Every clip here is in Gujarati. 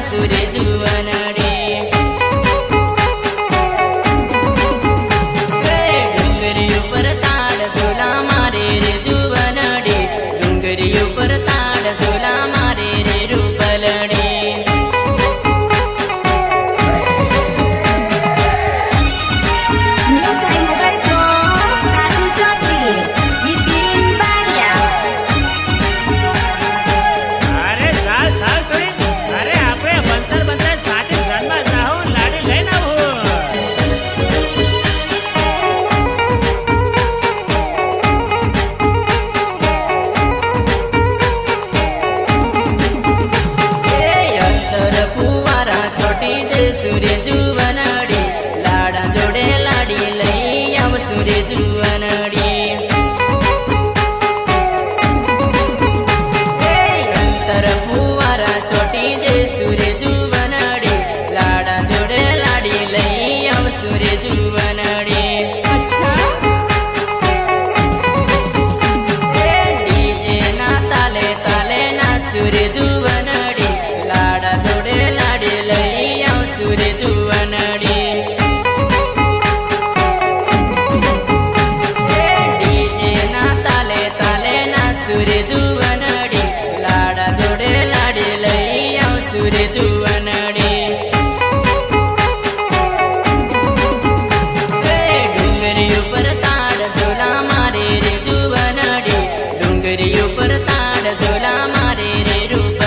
નાચું રે જુવાનડી ડુંગરી ઉપર તાળ ઝોલા મારે રે જુવાનડી ડુંગરી ઉપર તાળ ઝોલા મારે રે રૂપલડી સુરે જુવાનડી લાડા જોડે લાડી લઈ આવ સુરે જુવાનડી અંતર ફુવારા ચોટી દે સુરે જુવાનડી લાડા જોડે લાડી લઈ આવ સુરે જુવાનડી ડીજે ના તાલે તાલે ના સુરે જુવાનડી લાડા જોડે લાડી લઈ સુરે જુવાનડી ડીજે ના તાલે તાલે ના સુરે જુવાનડી લાડા જોડે લાડી લઈ આવ સુરે જુવાનડી ડુંગરી ઉપર તાળ ઝોલા મારે રે જુવાનડી ડુંગરી ઉપર તાળ ઝોલા મારે રે રૂપ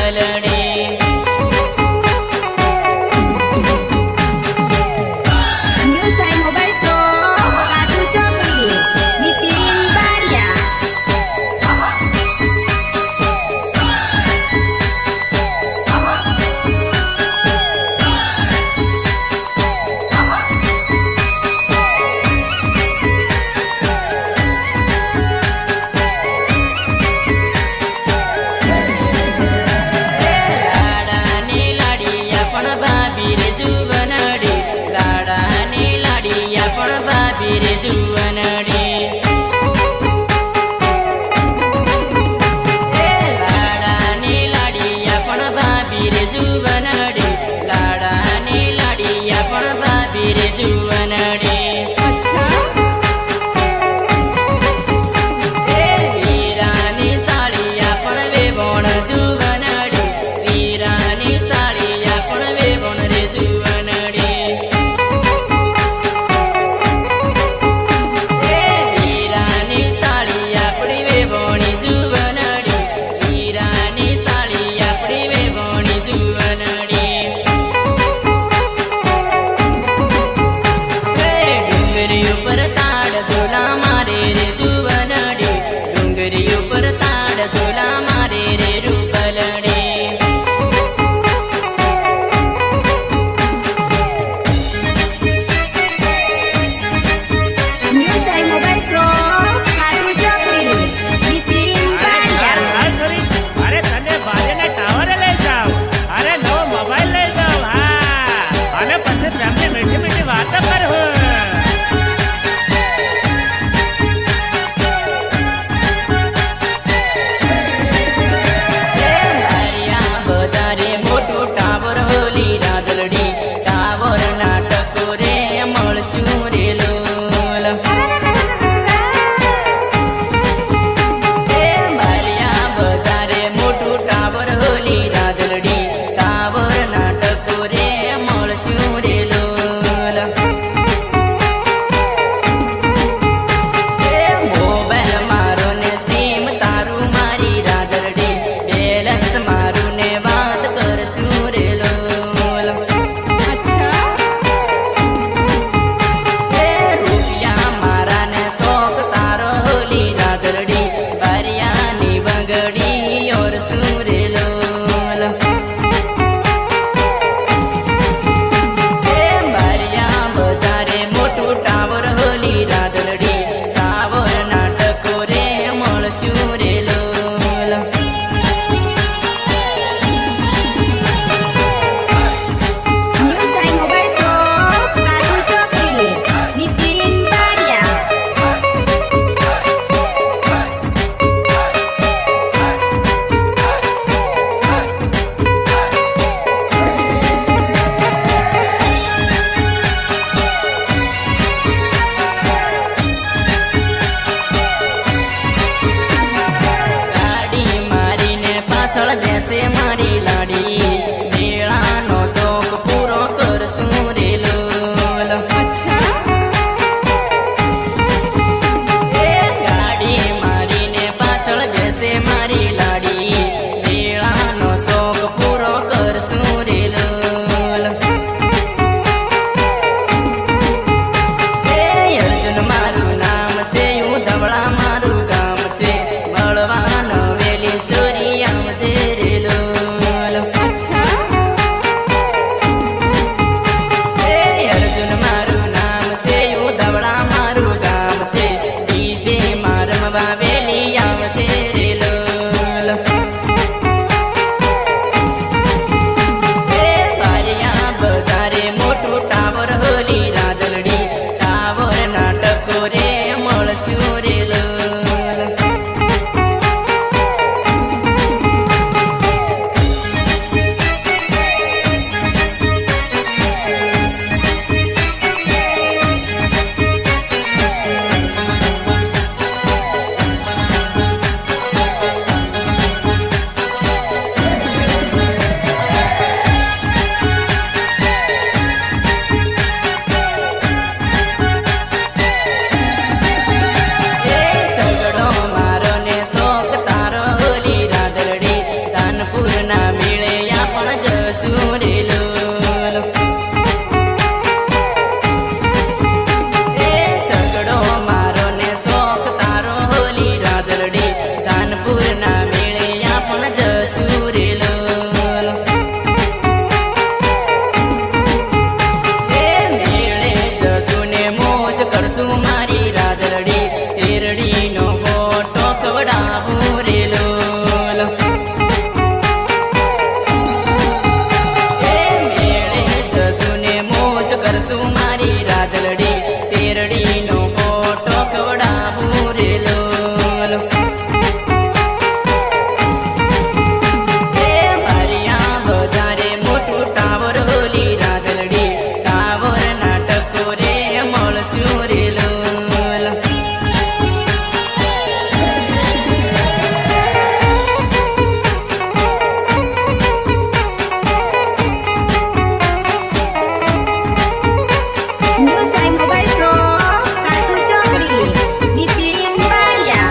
પાછળ બેસે મારી લાડી મેળાનો શોખ પૂરો કરશું રે લોલ ગાડી મારીને પાછળ બેસે મારી લાડી મેળાનો શોખ પૂરો કરશું રે લોલ અર્જુન મારું નામ છે હું ધવળા મારું ગામ છે મળવાનો વેલી ચોરી આવજે રે લોલ અર્જુન મારું નામ છે હું ધવળા મારું ગામ છે ડીજે મારમવા વેલી આવજે રે લોલ બારિયા બજારે મોટું ટાવર હોલી રાદલડી ટાવર નાટકો રે મળશું રે લોલ સગડો મારો ને શોખ તારો હોલી રાદલડી કાનપુરના મેળે આપણ જશું રે લોલ સગડો મારો ને શોખ તારો હોલી રાદલડી કાનપુરના મેળે આપણ જશું રે લોલ મેળે જશું ને મોજ કરશું મારી રાદલડી શેરડીનો ગોટો ખવડાવું રે લોલ મેળે જશું ને મોજ કરશું મારી રાદલડી શેરડીનો ગોટો ખવડાવું રે લોલ બારિયા બજારે મોટું ટાવર હોલી રાદલડી ટાવર નાટકો રે મળશું રે લોલ New Sai Mobile Shop, Kartu Chokri, Nitin Baria.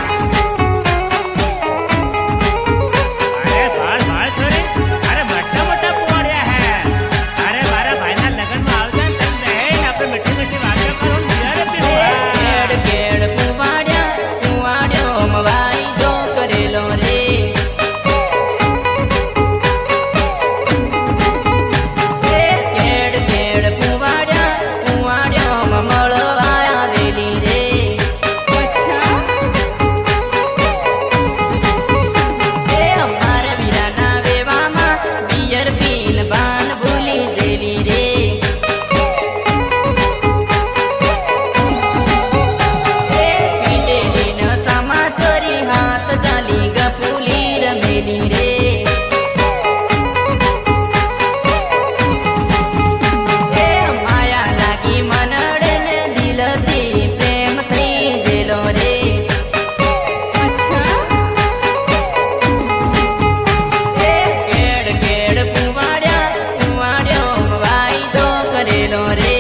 અરે ભાળ ભાળ છોરી અરે મોટા મોટા પોળ્યા હે અરે મારા ભાઈના લગનમાં આવતા ને તમે બહેન આપણે મીઠી મીઠી વાતો કરો ને બિયારે પીવા કેડ કેડ પુવાડ્યો મવાઈ જો કરેલો રે કેડ કેડ પુવાડ્યો મળવા આવેલી રે અમારા વીરાના વેવામાં પિયર પીન બાન ભૂલી જેલી રે પીડેલીનો સમાચારી હાથ ચાલી ગપુલી રમેલી રે માયા લાગી મનડે ને દિલથી પ્રેમ થઈ જેલો રે કેડ કેડ પુવાડ્યો વાયદો કરેલો રે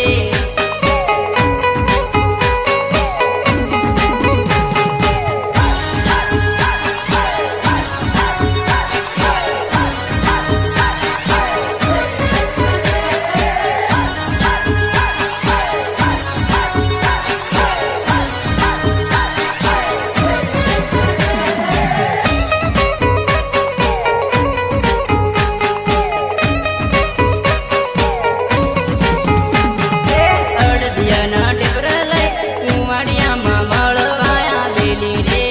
અડદિયાના ટેપર લઈ કુવાડિયામાં મળવા આવેલી રે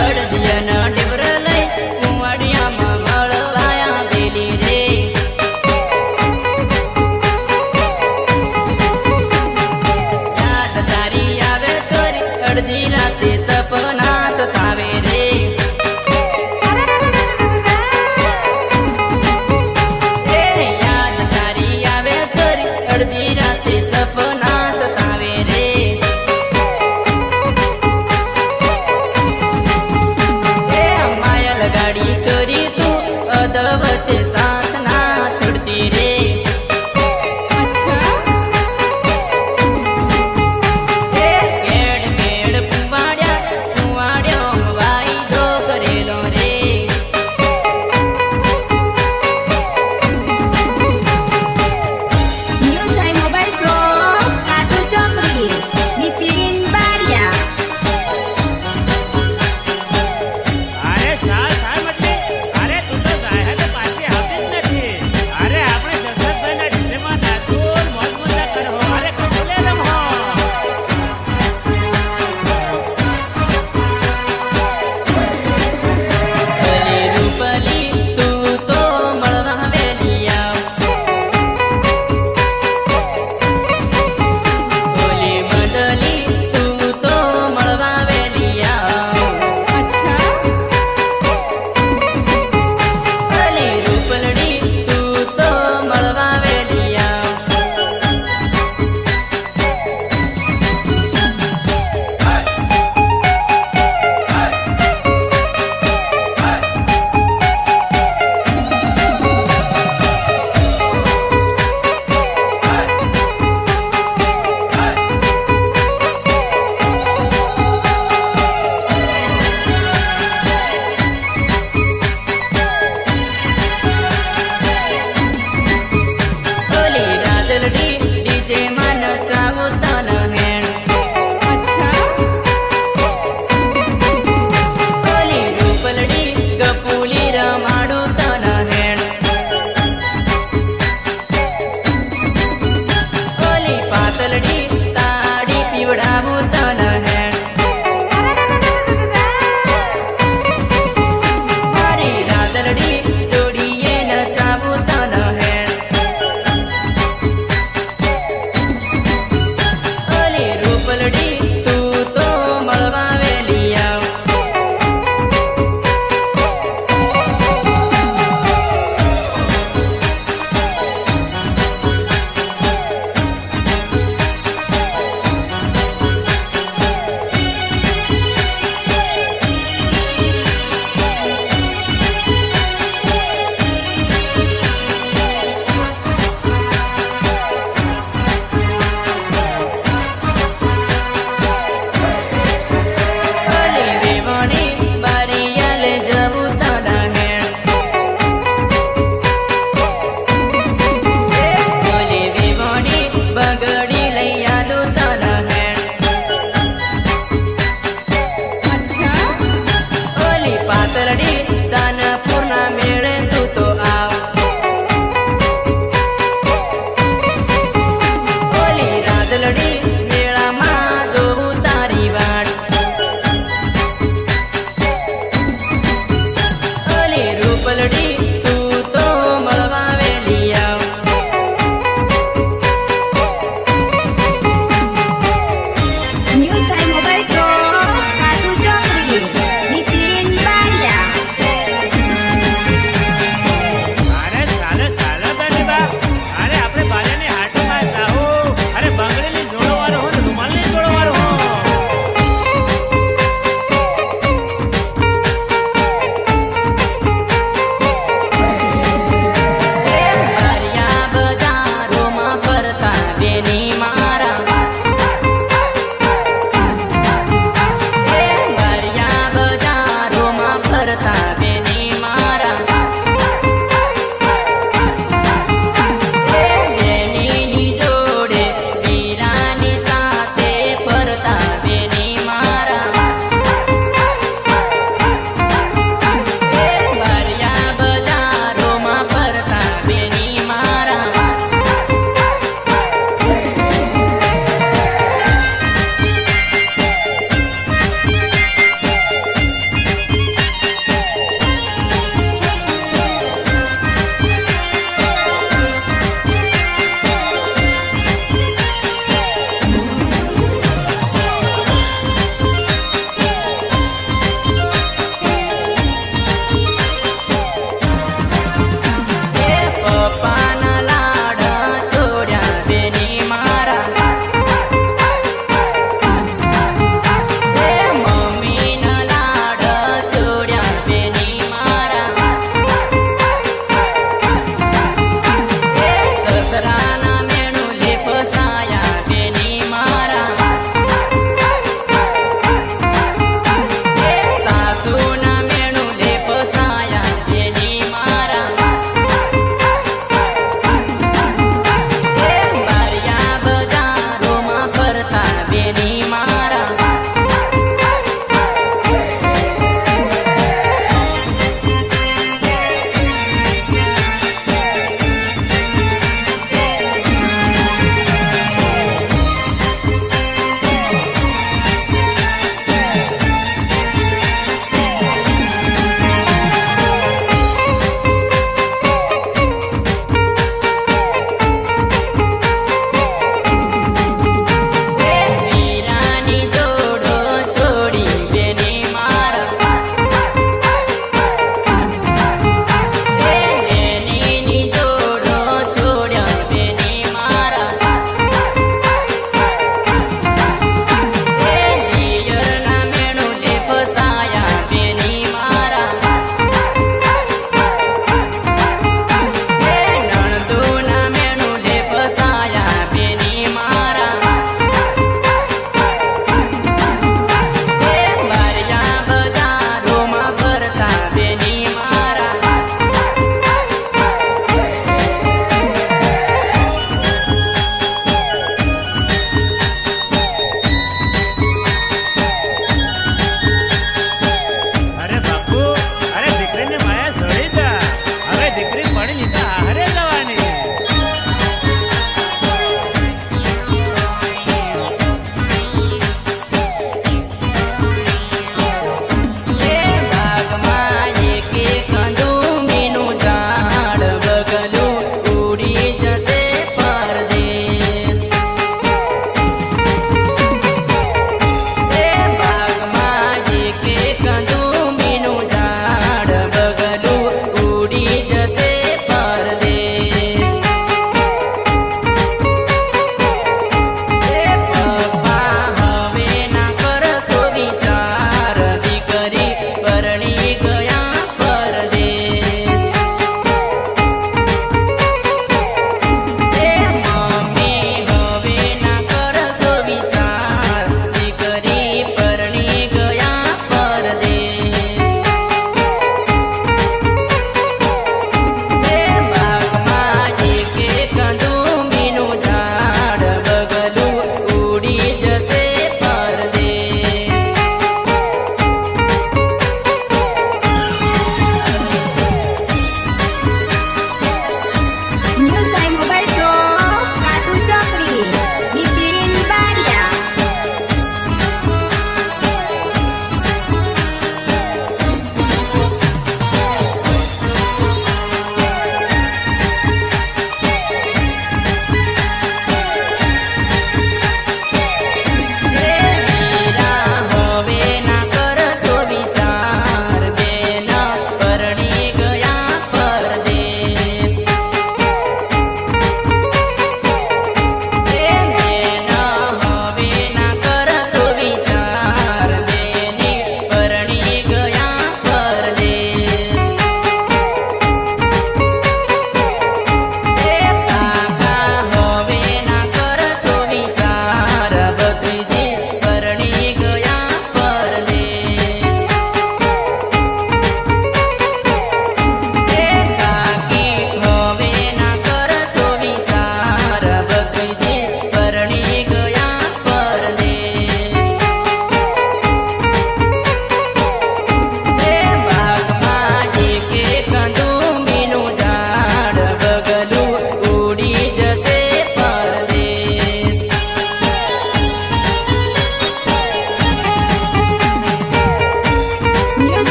અડદિયાના ટેપર લઈ કુવાડિયામાં મળવા આવેલી રે યાદ તારી આવે ચોરી અડધી રાતે સપના